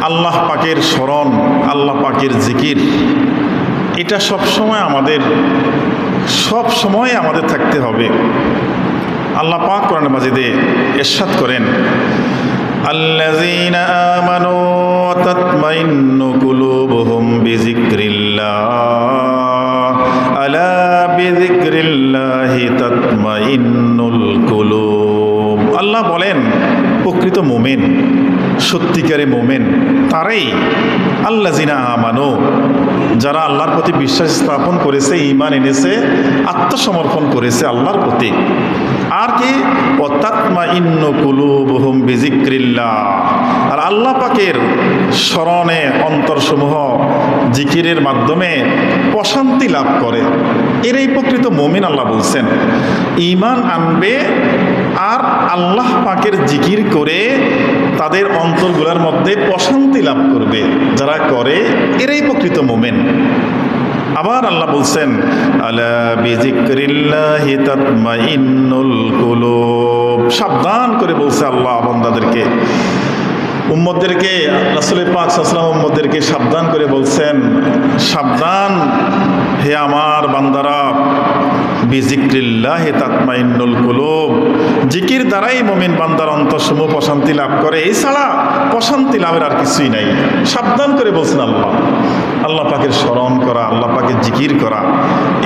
আল্লাহ পাকের স্মরণ, আল্লাহ পাকের জিকির, এটা সব সময় আমাদের থাকতে হবে। আল্লাহ পাক কোরআন মাজিদে ইরশাদ করেন, আল্লাযীনা আমানু ওয়া তাতমাইন্নু কুলুবুহুম বিযিকরিল্লাহ আলা বিযিকরিল্লাহি তাতমাইন্নুল কুলুব। আল্লাহ বলেন, প্রকৃত মুমিন, সত্যিকারে মুমিন তারাই আল্লাযীনা আমানু, যারা আল্লাহর প্রতি বিশ্বাস স্থাপন করেছে, ঈমান এনেছে, আত্মসমর্পণ করেছে আল্লাহর প্রতি। আর কি, ওয়া তাতমাইন্নু কুলুবুহুম বিযিকরিল্লাহ, আর আল্লাহ পাকের স্মরণে অন্তরসমূহ জিকিরের মাধ্যমে প্রশান্তি লাভ করে। এরাই প্রকৃত মুমিন। আল্লাহ বলছেন ঈমান আনবে আর আল্লাহ পাকের জিকির করে তাদের অন্তরগুলোর মধ্যে প্রশান্তি লাভ করবে, যারা করে এরাই প্রকৃত মুমিন। আবার আল্লাহ বলছেন, আলা বিযিকরিল্লাহি তাতমাইন্নুল কুলুব। সাবধান করে বলছে আল্লাহ বান্দাদেরকে, উম্মতদেরকে, রাসূল পাক সাল্লাল্লাহু আলাইহি ওয়াসাল্লাম উম্মতদেরকে সাবধান করে বলছেন, সাবধান হে আমার বান্দারা, বিযিকরিল্লাহি তাতমাইন্নুল কুলুব, জিকির দ্বারাই মুমিন বান্দার অন্তরসমূহ প্রশান্তি লাভ করে, এছাড়া প্রশান্তি লাভের আর কিছুই নাই। সাবধান করে বলছেন আল্লাহ পাকের স্মরণ করা, আল্লাহ পাকের জিকির করা,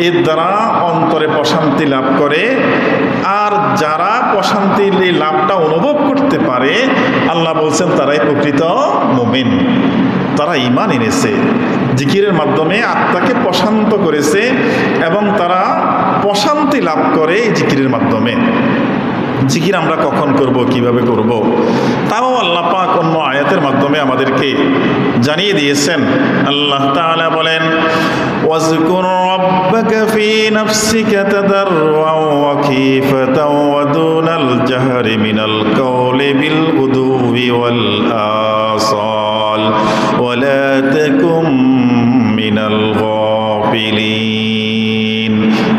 এর দ্বারা অন্তরে প্রশান্তি লাভ করে। আর যারা প্রশান্তির এই লাভটা অনুভব করতে পারে, আল্লাহ বলছেন তারাই প্রকৃত মুমিন, তারা ঈমান এনেছে, জিকিরের মাধ্যমে আত্মাকে প্রশান্ত করেছে এবং তারা প্রশান্তি লাভ করে এই জিকিরের মাধ্যমে। জিকির আমরা কখন করব, কিভাবে করব, তাও আল্লাহ পাক অন্য আয়াতের মাধ্যমে আমাদেরকে জানিয়ে দিয়েছেন। আল্লাহ তাআলা বলেন, ওয়াজকুর রাব্বাকা ফী নাফসিকা তাদাররুআন ওয়া খীফাতান ওয়া দুনাল জাহরি মিনাল কাওলি বিল গুদুবি ওয়াল আসাল ওয়া লা তাকুম মিনাল গাফিলিন।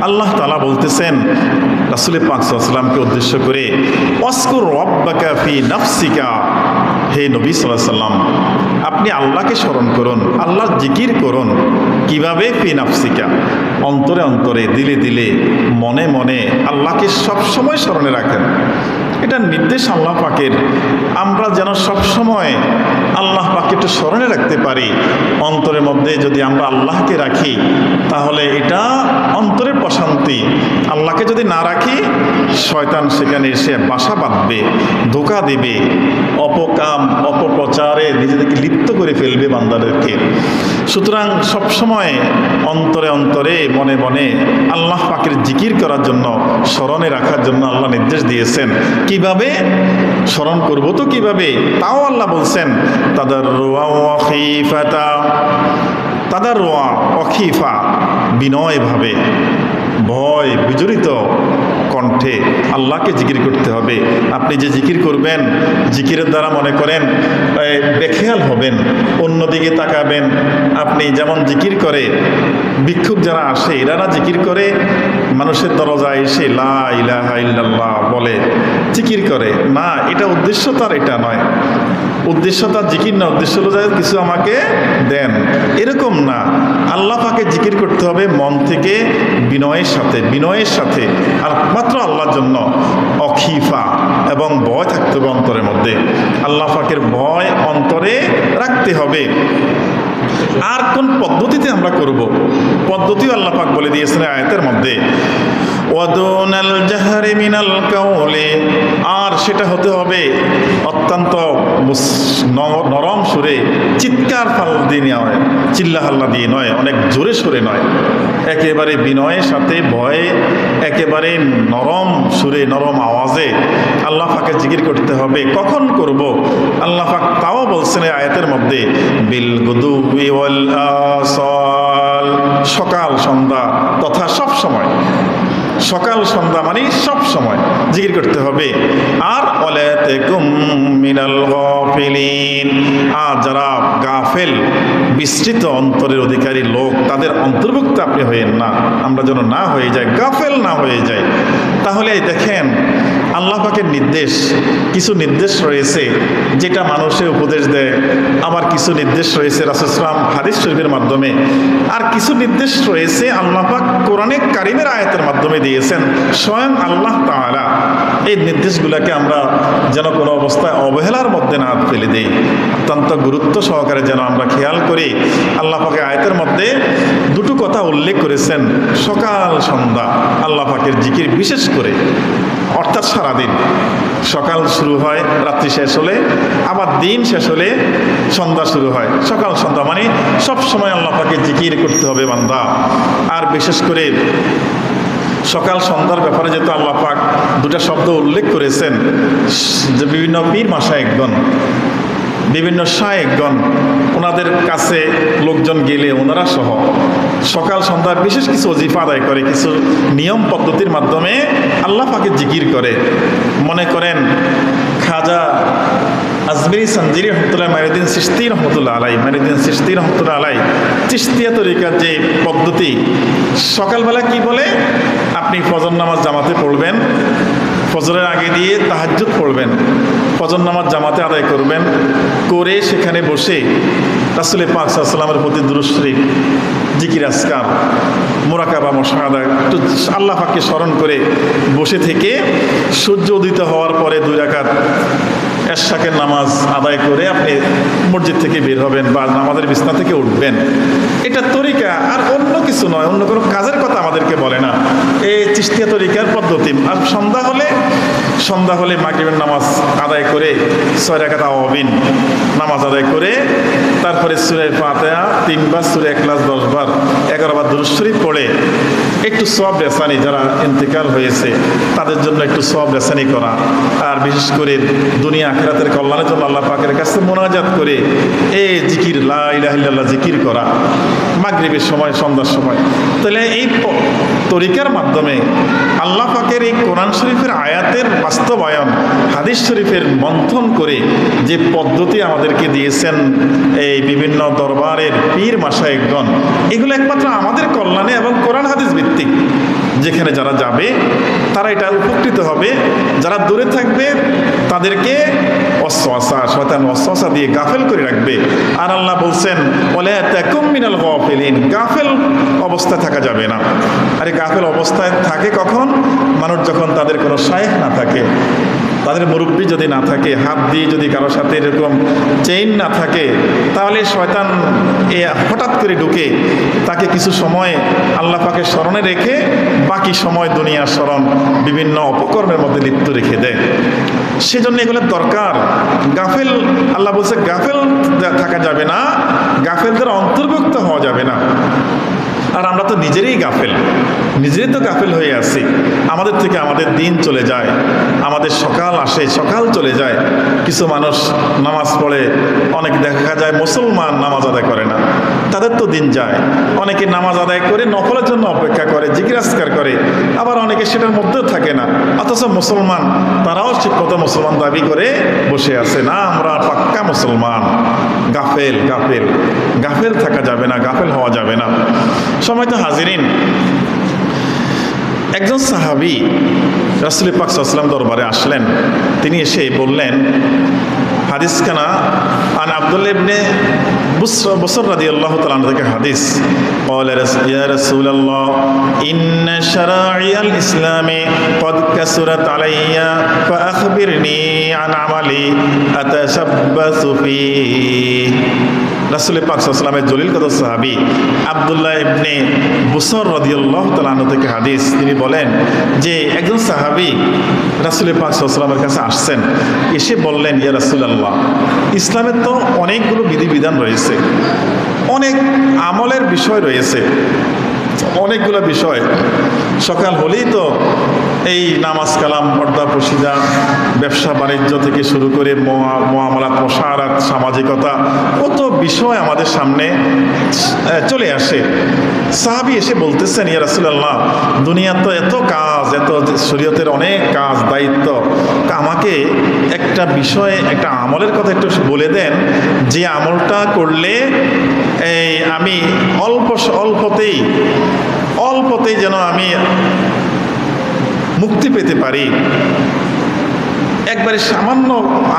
আল্লাহ তাআলা বলতেছেন রাসূল পাক সাল্লাল্লাহু আলাইহি ওয়াসাল্লামকে উদ্দেশ্য করে, ওয়াজকুর রাব্বাকা ফী নাফসিকা, হে নবী সাল্লাল্লাহু আলাইহি ওয়াসাল্লাম আপনি আল্লাহকে স্মরণ করুন, আল্লাহর জিকির করুন। কিভাবে? ফী নাফসিকা, অন্তরে অন্তরে, দিলে দিলে, মনে মনে আল্লাহকে সবসময় স্মরণে রাখেন। এটা নির্দেশ আল্লাহ পাকের, আমরা যেন সবসময় আল্লাহ পাককে একটু স্মরণে রাখতে পারি। অন্তরের মধ্যে যদি আমরা আল্লাহকে রাখি, তাহলে এটা অন্তরের প্রশান্তি। আল্লাহকে যদি না রাখি, শয়তান সেখানে এসে বাসা বাঁধবে, ধোঁকা দেবে, অপকাম অপপ্রচারে নিজেদেরকে লিপ্ত করে ফেলবে বান্দাদেরকে। সুতরাং সবসময় অন্তরে অন্তরে, মনে মনে আল্লাহ পাকের জিকির করার জন্য, স্মরণে রাখার জন্য আল্লাহ নির্দেশ দিয়েছেন। কিভাবে স্মরণ করব? তো কিভাবে, তাও আল্লাহ বলছেন, তাদাররুআন ওয়া খীফাতা, তাদাররুআন ওয়া খীফা, বিনয়ভাবে, ভয় বিজড়িত কণ্ঠে আল্লাহকে জিকির করতে হবে। আপনি যে জিকির করবেন, জিকিরের দ্বারা মনে করেন বেখেয়াল হবেন, অন্যদিকে তাকাবেন। আপনি যেমন জিকির করে ভিক্ষুক যারা আসে, এরা জিকির করে মানুষের দরজায় এসে লা ইলাহা ইল্লাল্লাহ বলে জিকির করে না, এটা উদ্দেশ্য তার এটা নয়, উদ্দেশ্য তার জিকির না, উদ্দেশ্য হলো যে কিছু আমাকে দেন, এরকম না। আল্লাহ পাকে জিকির করতে হবে মন থেকে, বিনয়ের সাথে, আর মাত্র আল্লাহর জন্য, অখিফা, এবং ভয় থাকতে হবে অন্তরের মধ্যে। আল্লাহ পাকের ভয় অন্তরে রাখতে হবে। আর কোন পদ্ধতিতে আমরা করব, পদ্ধতিও আল্লাহ পাক বলে দিয়েছেন আয়াতের মধ্যে, ওয়াদুনাল জাহরি মিনাল কাওলি, আর সেটা হতে হবে অত্যন্ত নরম সুরে, চিৎকার ফাল দিয়ে নয়, চিল্লাহাল্লা দিয়ে নয়, অনেক জোরে সুরে নয়, একেবারে বিনয়ের সাথে, ভয়ে একেবারে নরম সুরে, নরম আওয়াজে আল্লাহ পাকে জিকির করতে হবে। কখন করব? আল্লাহ পাক তাও বলছেন আয়াতের মধ্যে, বিল গুদুবি ওয়াল আসাল, সকাল সন্ধ্যা তথা সব সময়। সকাল সন্ধ্যা মানে সব সময় জিকির করতে হবে। আর ওয়ালা তাকুম মিনাল গাফিলিন, আর যারা গাফেল, বিস্তৃত অন্তরের অধিকারী লোক, তাদের অন্তর্ভুক্ত আপনি হয়েন না। আমরা যেন না হয়ে যাই, গাফেল না হয়ে যাই। তাহলে দেখেন আল্লাহ পাকের নির্দেশ, কিছু নির্দেশ রয়েছে যেটা মানুষের উপদেশ দেয়, আবার কিছু নির্দেশ রয়েছে রাসূল সাল্লাল্লাহু আলাইহি ওয়াসাল্লাম হাদিস শরীফের মাধ্যমে, আর কিছু নির্দেশ রয়েছে আল্লাহ পাক কোরআনে কারিমের আয়াতের মাধ্যমে দিয়েছেন। স্বয়ং আল্লাহ তাআলা এই নির্দেশগুলোকে আমরা যেন কোনো অবস্থায় অবহেলার মধ্যে না ফেলে দেই, অত্যন্ত গুরুত্ব সহকারে যেন আমরা খেয়াল করি। আল্লাহ পাকের আয়াতের মধ্যে দুটো কথা উল্লেখ করেছেন, সকাল সন্ধ্যা আল্লাহ পাকের জিকির, বিশেষ করে অর্থাৎ সারাদিন। সকাল শুরু হয় রাত্রি শেষ হলে, আবার দিন শেষ হলে সন্ধ্যা শুরু হয়। সকাল সন্ধ্যা মানে সব সময় আল্লাহ পাকের জিকির করতে হবে বান্দা। আর বিশেষ করে সকাল সন্ধ্যার ব্যাপারে যেহেতু আল্লাহ পাক দুটা শব্দ উল্লেখ করেছেন, যে বিভিন্ন পীর মাশায়েখগণ, বিভিন্ন শায়েখগণ, ওনাদের কাছে লোকজন গেলে ওনারা সহ সকাল সন্ধ্যা বিশেষ কিছু ওজিফা আদায় করে, কিছু নিয়ম পদ্ধতির মাধ্যমে আল্লাহ পাকের জিকির করে। মনে করেন খাজা আজমিরি সঞ্জিরি রহমতুল্লাহ, মাইনুদ্দিন চিশতি রহমতুল্লাহ আলাই, মাইনুদ্দিন চিশতি রহমতুল্লাহ আলাই চিশতিয়া তরিকার যে পদ্ধতি, সকালবেলা কি বলে, আপনি ফজর নামাজ জামাতে পড়বেন, ফজরের আগে দিয়ে তাহাজ্জুদ পড়বেন, ফজর নামাজ জামাতে আদায় করবেন, করে সেখানে বসে রাসূল পাক সাল্লাল্লাহু আলাইহি ওয়াসাল্লামের প্রতি দুরূদ শরীফ, জিকির আজকার, মুরাকাবা, মুশাহাদা, একটু আল্লাহ পাককে স্মরণ করে বসে থেকে সূর্য উদিত হওয়ার পরে 2 রাকাত এশাকের নামাজ আদায় করে আপনি মসজিদ থেকে বের হবেন বা নামাজের বিছনা থেকে উঠবেন। এটা তরিকা, আর অন্য কিছু নয়, অন্য কোনো কাজের কথা আমাদেরকে বলে না। এই চিশতিয়া তরিকার পদ্ধতি। আর সন্ধ্যা হলে মাগরিবের নামাজ আদায় করে 6 রাকাত আওয়াবিন নামাজ আদায় করে তারপরে সূরা ফাতিহা 3 বার, সূরা ইখলাস 10 বার, 11 বার দুরূদ শরীফ পড়ে একটু সওয়াব রেসানি, যারা ইন্তেকাল হয়েছে তাদের জন্য একটু সওয়াব রেসানি করা। আর বিশেষ করে দুনিয়া আখিরাতের কল্যাণের জন্য আল্লাহ পাকের কাছে মোনাজাত করে এই জিকির, লা ইলাহা ইল্লাল্লাহ জিকির করা মাগরিবের সময়, সন্ধ্যার সময়। তাহলে এই তরিকার মাধ্যমে আল্লাহ পাকের এই কোরআন শরীফের আয়াতের বাস্তবায়ন, হাদিস শরীফের মন্থন করে যে পদ্ধতি আমাদেরকে দিয়েছেন এই বিভিন্ন দরবারের পীর মাশায়েখগণ, এগুলো একমাত্র আমাদের কল্যাণে এবং কোরআন হাদিস ভিত্তিক। যেখানে যারা যাবে তারা এটা উপকৃত হবে, যারা দূরে থাকবে তাদেরকে ওয়াসওয়াসা, শয়তান ওয়াসওয়াসা দিয়ে গাফেল করে রাখবে। আর আল্লাহ বলছেন ওয়ালা তাকুম মিনাল গাফিলিন, গাফেল অবস্থায় থাকা যাবে না। আরে গাফেল অবস্থায় থাকে কখন? মানুষ যখন তাদের কোনো শায়েখ না থাকে, তাদের মুরব্বী যদি না থাকে, হাত দিয়ে যদি কারোর সাথে এরকম চেইন না থাকে, তাহলে শয়তান হঠাৎ করে ঢুকে তাকে কিছু সময় আল্লাহ পাকের স্মরণে রেখে বাকি সময় দুনিয়ার স্মরণ, বিভিন্ন অপকর্মের মধ্যে লিপ্ত রেখে দেয়। সেজন্য এগুলোর দরকার। গাফেল, আল্লাহ বলছে গাফেল থাকা যাবে না, গাফেলদের অন্তর্ভুক্ত হওয়া যাবে না। আর আমরা তো নিজেরই গাফেল, নিজেরই তো গাফেল হয়ে আছি। আমাদের থেকে আমাদের দিন চলে যায়, আমাদের সকাল আসে, সকাল চলে যায়। কিছু মানুষ নামাজ পড়ে, অনেক দেখা যায় মুসলমান নামাজ আদায় করে না, তাদের তো দিন যায়। অনেকে নামাজ আদায় করে নফলের জন্য অপেক্ষা করে, জিকির আজকার করে, আবার অনেকে সেটার মধ্যেও থাকে না, অথচ মুসলমান, তারাও ঠিকমতো মুসলমান দাবি করে বসে আছে। না, আমরা পাক্কা মুসলমান। গাফেল, গাফেল, গাফেল থাকা যাবে না, গাফেল হওয়া যাবে না। সময় তো হাজিরিন, একজন সাহাবী রাসূল পাক সাল্লাল্লাহু আলাইহি ওয়াসাল্লাম দরবারে আসলেন। তিনি এসে বললেন, হাদিসখানা আন আব্দুল্লাহ ইবনে বুসর রাদিয়াল্লাহু তাআলা আনহু থেকে হাদিস, ক্বালা ইয়া রাসূলুল্লাহ ইন্না শারা'iআল ইসলামি ক্বাদ কাসুরাত আলাইয়া ফাআখবিরনি আন আমালি আতাশাব্বাসু ফীহি। রাসূল পাক সাল্লাল্লাহু আলাইহি ওয়াসাল্লামের জলিল কদর সাহাবী আব্দুল্লাহ ইবনে বুসর রাদিয়াল্লাহু তাআলা আনহু থেকে হাদিস, তিনি বলেন যে একজন সাহাবী রাসূল পাক সাল্লাল্লাহু আলাইহি ওয়াসাল্লামের কাছে আসছেন, এসে বললেন, ইয়া রাসূলুল্লাহ, ইসলামের তো অনেকগুলো বিধিবিধান রয়েছে, অনেক আমলের বিষয় রয়েছে, অনেকগুলো বিষয়। সকাল হলেই তো এই নামাজ কালাম, পর্দা প্রশিদা, ব্যবসা বাণিজ্য থেকে শুরু করে মুআমালাত, মুশাহারাত, সামাজিকতা, কত বিষয় আমাদের সামনে চলে আসে। সাহাবী এসে বলতেছেন, ইয়া রাসূলুল্লাহ, দুনিয়ার তো এত কাজ, এত শরীয়তের অনেক কাজ, দায়িত্ব, তা আমাকে একটা বিষয়ে, একটা আমলের কথা একটু বলে দেন, যে আমলটা করলে এই আমি অল্পতেই যেন আমি মুক্তি পেতে পারি। একবারে সামান্য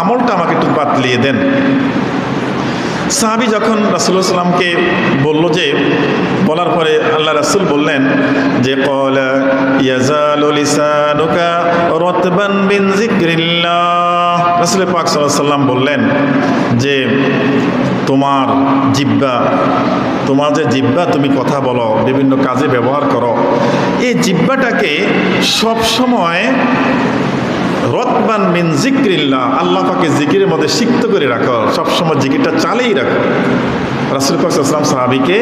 আমলটা আমাকে একটু বাতলিয়ে দেন। সাহাবী যখন রাসূলুল্লাহ সাল্লামকে বলল, যে বলার পরে আল্লাহ রাসূল বললেন যে ক্বালা ইয়াজালু লিসানুকা রাতবান বিন যিকরিল্লাহ। রাসূল পাক সাল্লাল্লাহু আলাইহি ওয়াসাল্লাম বললেন যে তোমার যে জিহ্বা তুমি কথা বলো, বিভিন্ন কাজে ব্যবহার করো, এই জিহ্বাটাকে সবসময় রতবান মিন যিকরিল্লাহ, আল্লাহ পাকের জিকিরের মধ্যে সিক্ত করে রাখো, সবসময় জিকিরটা চালেই রাখো। রাসূল পাক সাল্লাল্লাহু আলাইহি ওয়াসাল্লাম সাহাবীকে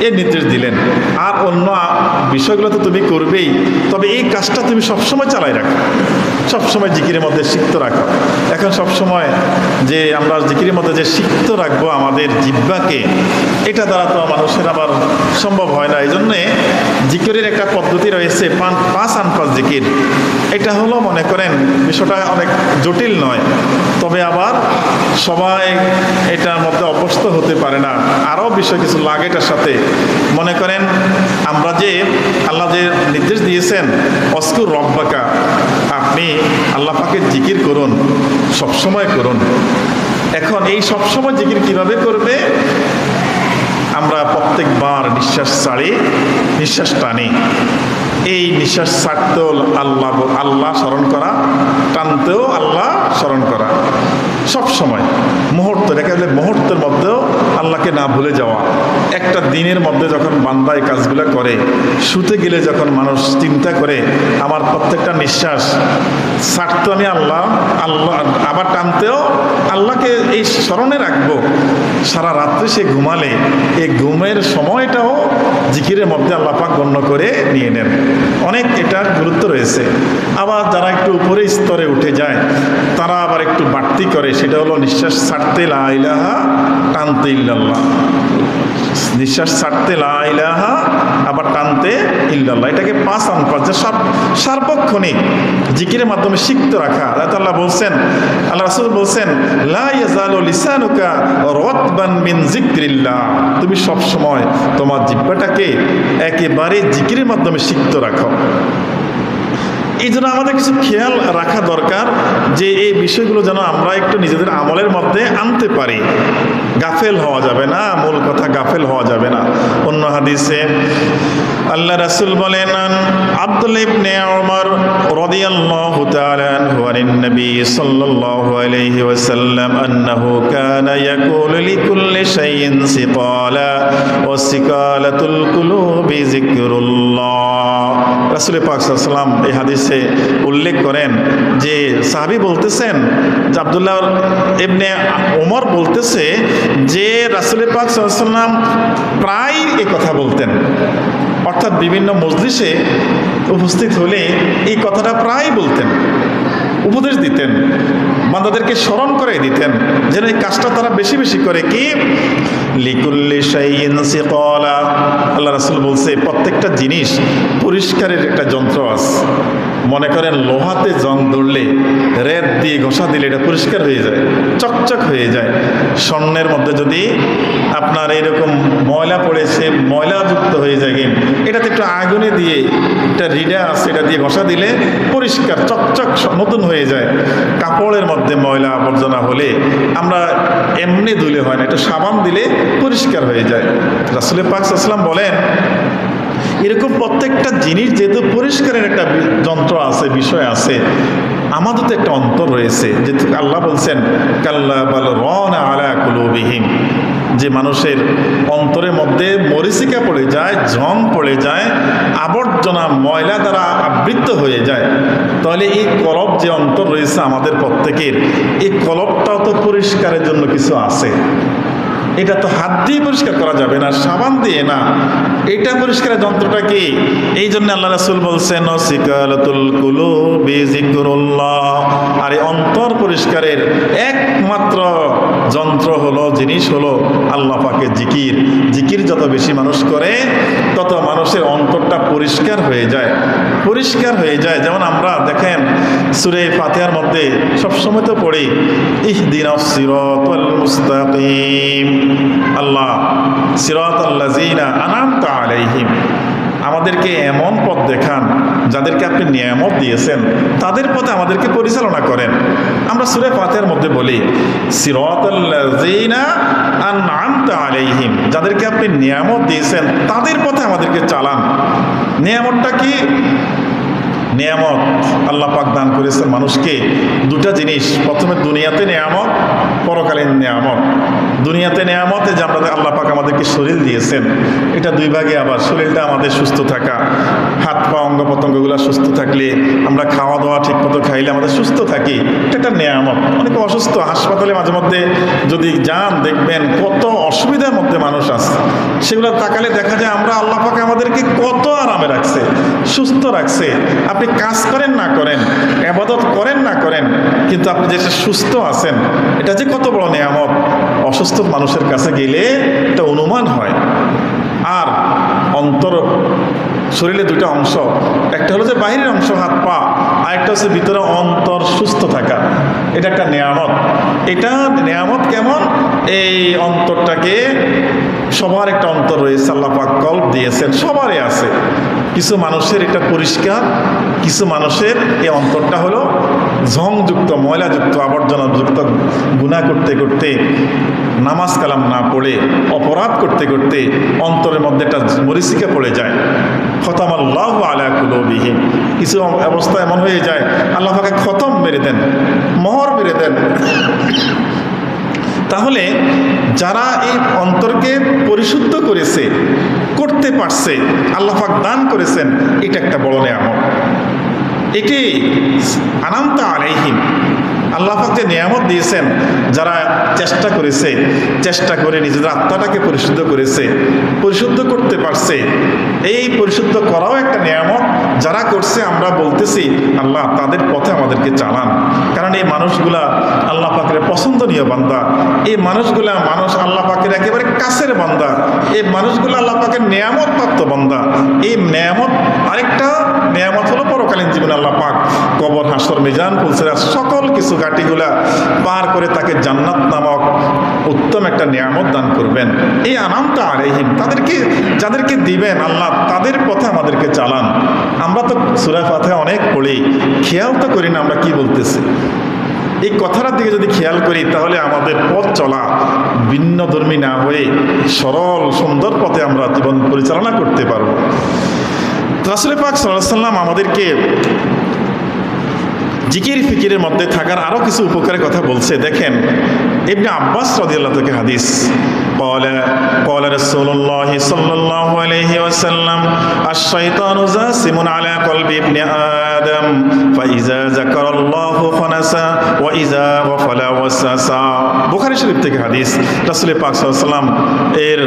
এই নির্দেশ দিলেন। আর অন্য বিষয়গুলো তো তুমি করবেই, তবে এই কাজটা তুমি সবসময় চালাই রাখো, সবসময় জিকিরের মধ্যে সিক্ত রাখো। এখন সবসময় যে আমরা জিকিরের মধ্যে যে সিক্ত রাখবো আমাদের জিহ্বাকে, এটা দ্বারা তো মানুষের আবার সম্ভব হয় না। এই জন্যে জিকিরের একটা পদ্ধতি রয়েছে, 5 আনফাস জিকির। এটা হলো মনে করেন বিষয়টা অনেক জটিল নয়, তবে আবার সবাই এটার মধ্যে অভ্যস্ত হতে পারে না, আরও বিষয় কিছু লাগে এটার সাথে। মনে করেন আমরা যে আল্লাহ যে নির্দেশ দিয়েছেন অস্কুর রব্বাকা, আপনি আল্লাহ পাকের জিকির করুন, সবসময় করুন। এখন এই সবসময় জিকির কিভাবে করবে? আমরা প্রত্যেকবার নিঃশ্বাস ছাড়ি, নিঃশ্বাস টানি। এই নিঃশ্বাস ছাড়তেও আল্লাহ স্মরণ করা, টানতেও আল্লাহ স্মরণ করা, সব সময় মুহূর্ত, দেখা গেলে মুহূর্তের মধ্যেও আল্লাহকে না ভুলে যাওয়া। একটা দিনের মধ্যে যখন বান্দা এই কাজগুলো করে, শুতে গেলে যখন মানুষ চিন্তা করে আমার প্রত্যেকটা নিঃশ্বাস ছাড়তে আমি আল্লাহ, আবার টানতেও আল্লাহকে এই স্মরণে রাখবো। সারা রাত্রে সে ঘুমালে এই ঘুমের সময়টাও জিকিরের মধ্যে আল্লাহ পাক গণ্য করে নিয়ে নেন। অনেক এটার গুরুত্ব রয়েছে। আবার যারা একটু উপরে স্তরে উঠে যায় তারা আবার একটু বাড়তি করে, সেটা হলো নিঃশ্বাস ছাড়তে লা ইলাহা, টানতে ইল্লাল্লাহ। নিঃশ্বাস ছাড়তে লা ইলাহা, আবার টানতে ইল্লাল্লাহ। এটাকে 5 আনফাস, যে সার্বক্ষণিক জিকিরের মাধ্যমে সিক্ত রাখা। আল্লাহ বলছেন, আল্লাহ রাসূল বলছেন লা ইয়াজালু লিসানুকা রাতবান মিন যিকরিল্লাহ, তুমি সবসময় তোমার জিহ্বাটাকে একেবারে জিকিরের মাধ্যমে সিক্ত রাখো। এই জন্য আমাদের কিছু খেয়াল রাখা দরকার যে এই বিষয়গুলো যেন আমরা একটু নিজেদের আমলের মধ্যে আনতে পারি। গাফেল হওয়া যাবে না, মূল কথা গাফেল হওয়া যাবে না। অন্য হাদিসে আল্লাহ রাসূল বলেন, আব্দুল্লাহ ইবনে উমর রাদিয়াল্লাহু তাআলা আনহু আন নবী সাল্লাল্লাহু আলাইহি ওয়াসাল্লাম আন্নাহু কানা ইয়াকুলু লিকুল্লি শাইইন সিকালা ওয়া সিকালাতুল কুলুবি যিকরুল্লাহ। রাসূল পাক সাল্লাল্লাহু আলাইহি ওয়াসাল্লাম এই হাদিসে উল্লেখ করেন যে সাহাবী বলতেছেন যে আব্দুল্লাহ ইবনে উমর বলতেছে যে রাসূল পাক সাল্লাল্লাহু আলাইহি ওয়াসাল্লাম প্রায় এই কথা বলতেন, অর্থাৎ বিভিন্ন মজলিসে উপস্থিত হলে এই কথাটা প্রায় বলতেন, উপদেশ দিতেন, বান্দাদেরকে স্মরণ করে দিতেন যেন এই কাজটা তারা বেশি বেশি করে। কি লিকুল্লি শাইইন সিকালা, আল্লাহ রাসূল বলছে প্রত্যেকটা জিনিস পরিষ্কারের একটা যন্ত্র আছে। মনে করেন লোহাতে জং ধরলে রেত দিয়ে ঘষা দিলে এটা পরিষ্কার হয়ে যায়, চকচক হয়ে যায়। স্বর্ণের মধ্যে যদি আপনার এইরকম ময়লা পড়েছে, ময়লাযুক্ত হয়ে যায়, এটাতে একটু আগুনে দিয়ে একটা রিডা আছে, এটা দিয়ে ঘষা দিলে পরিষ্কার চকচক নতুন হয়ে যায়। কাপড়ের মধ্যে ময়লা আবর্জনা হলে আমরা এমনি ধুলে হয় না, একটু সাবান দিলে পরিষ্কার হয়ে যায়। রাসূল পাক সাল্লাল্লাহু আলাইহি ওয়াসাল্লাম বলেন এরকম প্রত্যেকটা জিনিস যেহেতু পরিষ্কারের একটা যন্ত্র আছে, বিষয় আছে, আমাদের তো একটা অন্তর রয়েছে। যেহেতু আল্লাহ বলছেন কাল্লা বাল রানা আলা কুলুবিহিম, যে মানুষের অন্তরের মধ্যে মরিচিকা পড়ে যায়, জং পড়ে যায়, আবর্জনা ময়লা দ্বারা আবৃত হয়ে যায়, তাহলে এই কলব যে অন্তর রয়েছে আমাদের প্রত্যেকের, এই কলবটাও তো পরিষ্কারের জন্য কিছু আছে। এটা তো হাত দিয়ে পরিষ্কার করা যাবে না, সাবান দিয়ে না, এটা পরিষ্কারের যন্ত্রটা কি? এই জন্য আল্লাহ রাসূল বলছেন সিকালাতুল কুলুবি যিকরুল্লাহ, আর এই অন্তর পরিষ্কারের একমাত্র যন্ত্র হলো, জিনিস হলো আল্লাহ পাকের জিকির। জিকির যত বেশি মানুষ করে তত মানুষের অন্তরটা পরিষ্কার হয়ে যায়, পরিষ্কার হয়ে যায়। যেমন আমরা দেখেন সূরা ফাতিহার মধ্যে সবসময় তো পড়ি ইহদিনাস সিরাতাল মুস্তাকিম, আল্লাহ সিরাতাল্লাযিনা আনআমতা আলাইহিম, আমাদেরকে এমন পথ দেখান, যাদেরকে আপনি নিয়ামত দিয়েছেন তাদের পথে আমাদেরকে পরিচালনা করেন। আমরা সূরা ফাতিহার মধ্যে বলি সিরাতাল্লাযীনা আন'আমতা আলাইহিম, যাদেরকে আপনি নিয়ামত দিয়েছেন তাদের পথে আমাদেরকে চালান। নিয়ামতটা কি? নিয়ামত আল্লাহ পাক দান করেছেন মানুষকে দুটা জিনিস। প্রথমে দুনিয়াতে নিয়ামত, পরকালীন নিয়ামত। দুনিয়াতে নিয়ামতে যে আমরা আল্লাহ পাক আমাদেরকে শরীর দিয়েছেন, এটা দুই ভাগে। আবার শরীরটা আমাদের সুস্থ থাকা, হাত পা অঙ্গ প্রত্যঙ্গগুলো সুস্থ থাকলে, আমরা খাওয়া দাওয়া ঠিক মতো খাইলে আমাদের সুস্থ থাকি, এটা একটা নিয়ামত। অনেকে অসুস্থ, হাসপাতালে মাঝে মধ্যে যদি যান দেখবেন কত অসুবিধার মধ্যে মানুষ আছে। সেগুলো তাকালে দেখা যায় আমরা আল্লাহ পাক আমাদেরকে কত আরামে রাখছে, সুস্থ রাখছে। আপনি কাজ করেন না করেন, ইবাদত করেন না করেন, কিন্তু আপনি যেটা সুস্থ আছেন এটা যে কত বড় নিয়ামত, অসুস্থ মানুষের কাছে গেলে এটা অনুমান হয়। আর অন্তর, শরীরে দুটো অংশ, একটা হলো যে বাহিরের অংশ হাত পা, আর একটা হচ্ছে ভিতরে অন্তর সুস্থ থাকা, এটা একটা নিয়ামত। এটা নিয়ামত কেমন? এই অন্তরটাকে, সবার একটা অন্তর রয়েছে, আল্লাহ পাক কলব দিয়েছেন, সবারই আছে। কিছু মানুষের এটা পরিষ্কার, কিছু মানুষের এই অন্তরটা হলো ঝংযুক্ত, ময়লাযুক্ত, আবর্জনাযুক্ত, গুনাহ করতে করতে, নামাজ কালাম না পড়ে, অপরাধ করতে করতে অন্তরের মধ্যে একটা মরিচিকা পড়ে যায়। খতামাল্লাহু আলা কুলুবিহিম, কিছু অবস্থা এমন হয়ে যায় আল্লাহ পাক খতম মেরে দেন, মোহর মেরে দেন। তাহলে যারা এই অন্তরকে পরিশুদ্ধ করেছে, করতে পারছে, আল্লাহ পাক দান করেছেন, এটা একটা বড় নিয়ামত। এটি আন'আমতা আলাইহিম, আল্লাহ পাক যে নিয়ামত দিয়েছেন, যারা চেষ্টা করেছে, চেষ্টা করে নিজেদের আত্মাটাকে পরিশুদ্ধ করেছে, পরিশুদ্ধ করতে পারছে, এই পরিশুদ্ধ করাও একটা নিয়ামত। যারা করছে আমরা বলতেছি আল্লাহ তাদের পথে আমাদেরকে চালান। কারণ এই মানুষগুলা আল্লাহ পাকের পছন্দনীয় বান্দা, এই মানুষগুলা আল্লাহ পাকের একেবারে কাছের বান্দা, এই মানুষগুলো আল্লাহ পাকের নিয়ামত প্রাপ্ত বান্দা। এই নিয়ামত, আরেকটা নিয়ামত হলো পরকালীন জীবনে আল্লাহ পাক কবর, হাসর, মিজান, ফুলসিরাত সকল কিছু ঘাটিগুলা পার করে তাকে জান্নাত নামক উত্তম একটা নিয়ামত দান করবেন। এই আন'আমতা আলাইহিম, তাদেরকে যাদেরকে দিবেন আল্লাহ তাদের পথে আমাদেরকে চালান। আমরা তো সূরা ফাতিহা অনেক পড়ি, খেয়াল তো করি না আমরা কি বলতেছি। এই কথাটার দিকে যদি খেয়াল করি তাহলে আমাদের পথ চলা ভিন্নধর্মী না হয়ে সরল সুন্দর পথে আমরা জীবন পরিচালনা করতে পারবো। রাসূল পাক সাল্লাল্লাহু আলাইহি ওয়াসাল্লাম আমাদেরকে জিকির ফিকিরের মধ্যে থাকার আরো কিছু উপকারের কথা বলছে। দেখেন, ইবনে আব্বাস রাদিয়াল্লাহু তাআলা হাদিস, قال رسول الله صلى الله عليه وسلم الشيطان جاسم على قلب ابن آدم فإذا ذكر الله خنس وإذا غفل وسوس। বুখারী শরীফ থেকে হাদিস। রাসূল পাক সাল্লাল্লাহু আলাইহি ওয়াসাল্লাম এর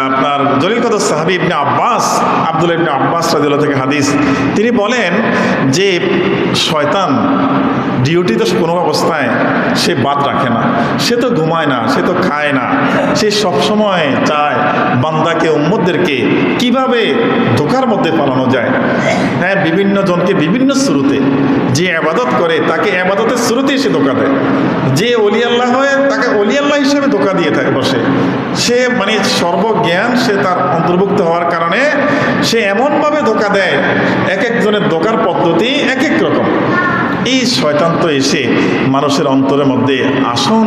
আপনার জলিল কদর সাহাবী ইবনে আব্বাস, আব্দুল্লাহ ইবনে আব্বাস রাদিয়াল্লাহু থেকে হাদিস, তিনি বলেন যে শয়তান ডিউটিতে কোনো অবস্থায় সে বাদ রাখে না, সে তো ঘুমায় না, সে তো খায় না, সে সবসময় চায় বান্দাকে, উম্মতদেরকে কিভাবে ধোঁকার মধ্যে পালানো যায়। হ্যাঁ, বিভিন্ন জনকে বিভিন্ন শুরুতে, যে আবাদত করে তাকে আবাদতের শুরুতেই সে ধোঁকা দেয়, যে অলি আল্লাহ হয় তাকে অলি আল্লাহ হিসেবে ধোঁকা দিয়ে থাকে বসে। সে মানে সর্বজ্ঞান, সে তার অন্তর্ভুক্ত হওয়ার কারণে সে এমনভাবে ধোঁকা দেয়, এক একজনের ধোঁকার পদ্ধতি এক এক রকম। এই শয়তান তো এসে মানুষের অন্তরের মধ্যে আসন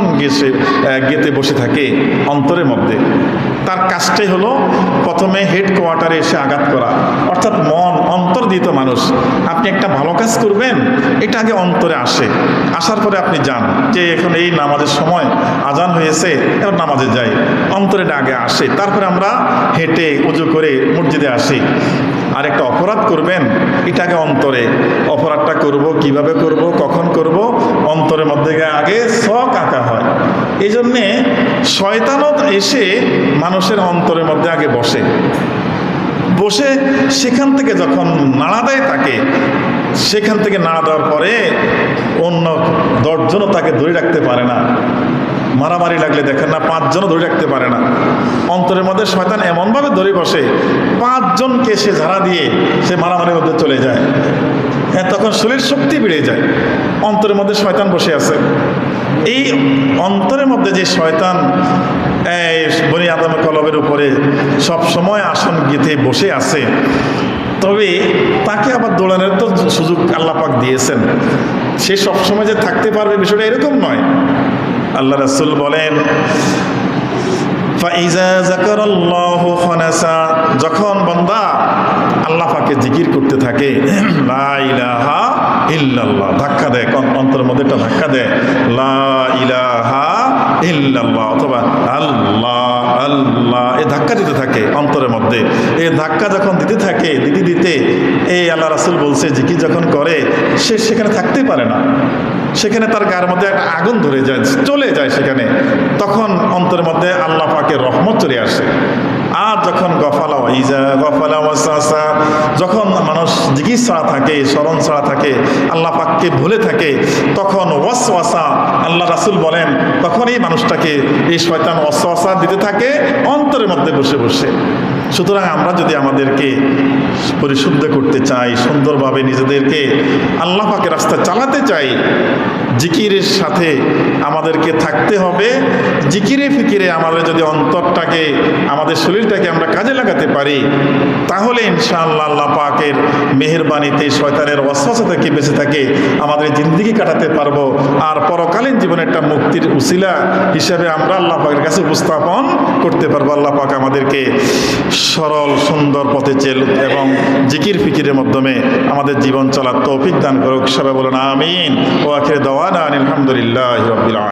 গেতে বসে থাকে অন্তরের মধ্যে। তার কাজটাই হলো প্রথমে হেডকোয়ার্টারে এসে আঘাত করা, অর্থাৎ মন অন্তর্দিত মানুষ। আপনি একটা ভালো কাজ করবেন, এটা আগে অন্তরে আসে, আসার পরে আপনি যান যে এখন এই নামাজের সময় আজান হয়েছে, এবার নামাজে যাই, অন্তরে আগে আসে। তারপরে আমরা হেঁটে উজু করে মসজিদে আসি। আর একটা অপরাধ করবেন, এটাকে অন্তরে, অপরাধটা করব, কিভাবে করব, কখন করব, অন্তরের মধ্যে আগে শখ আঁকা হয়। এই জন্যে শয়তানত এসে মানুষের অন্তরের মধ্যে আগে বসে, বসে সেখান থেকে যখন নাড়া দেয় তাকে, সেখান থেকে নাড়া দেওয়ার পরে অন্য 10 জনও তাকে ধরে রাখতে পারে না। মারামারি লাগলে দেখেন না 5 জনও ধরে রাখতে পারে না। অন্তরের মধ্যে শয়তান এমনভাবে ধরে বসে 5 জনকে সে ঝাড়া দিয়ে সে মারামারির মধ্যে চলে যায়। হ্যাঁ, তখন শরীর শক্তি বেড়ে যায়। অন্তরের মধ্যে শয়তান বসে আছে। এই অন্তরের মধ্যে যে শয়তান এই বনি আদম কলবের উপরে সব সময় আসন গেঁথে বসে আছে, তবে তাকে আবার দৌড়ানোর তো সুযোগ আল্লাহ পাক দিয়েছেন। সে সবসময় যে থাকতে পারবে বিষয়টা এরকম নয়। আল্লাহ রাসূল বলেন, ফাইজা যাকারাল্লাহু খানাসা, যখন বান্দা আল্লাহ পাকে জিকির করতে থাকে, লা ইলাহা ইল্লাল্লাহ, ধাক্কা দেয় অন্তরের মধ্যে, একটা ধাক্কা দেয়, লা ইলাহা ইল্লাল্লাহ, অথবা আল্লাহ আল্লাহ, এই ধাক্কা দিতে থাকে অন্তরের মধ্যে। এই ধাক্কা যখন দিতে থাকে, দিতে দিতে এই আল্লাহ রাসূল বলছে, জিকির যখন করে সে সেখানে থাকতেই পারে না, সেখানে তার গায়ের মধ্যে একটা আগুন ধরে যায়, চলে যায় সেখানে। তখন অন্তরের মধ্যে আল্লাহ পাকের রহমত চলে আসে। আর যখন যখন মানুষ জিকির ছাড়া থাকে, স্মরণ ছাড়া থাকে, আল্লাহ পাককে ভুলে থাকে, তখন ওয়াসওয়াসা, আল্লাহ রাসূল বলেন, তখন এই মানুষটাকে এই শয়তান ওয়াসওয়াসা দিতে থাকে অন্তরের মধ্যে বসে বসে। সুতরাং আমরা যদি আমাদেরকে পরিশুদ্ধ করতে চাই, সুন্দরভাবে নিজেদেরকে আল্লাহ পাকের রাস্তা চালাতে চাই, জিকিরের সাথে আমাদেরকে থাকতে হবে। জিকিরে ফিকিরে আমাদের যদি অন্তরটাকে, আমাদের শরীরটাকে আমরা কাজে লাগাতে পারি, তাহলে ইনশাআল্লাহ আল্লাহ পাকের মেহেরবানিতে শয়তানের ওয়াসওয়াসা থেকে বেঁচে থাকে আমাদের জিন্দেগি কাটাতে পারবো। আর পরকালীন জীবনে একটা মুক্তির উসিলা হিসেবে আমরা আল্লাহ পাকের কাছে উপস্থাপন করতে পারবো। আল্লাহ পাক আমাদেরকে সরল সুন্দর পথে চল এবং জিকির ফিকিরের মাধ্যমে আমাদের জীবন চলার তৌফিক দান করুক। সবাই বলুন আমিন। ওয়া আখিরু দাওয়ানা আলহামদুলিল্লাহি রাব্বিল আলামিন।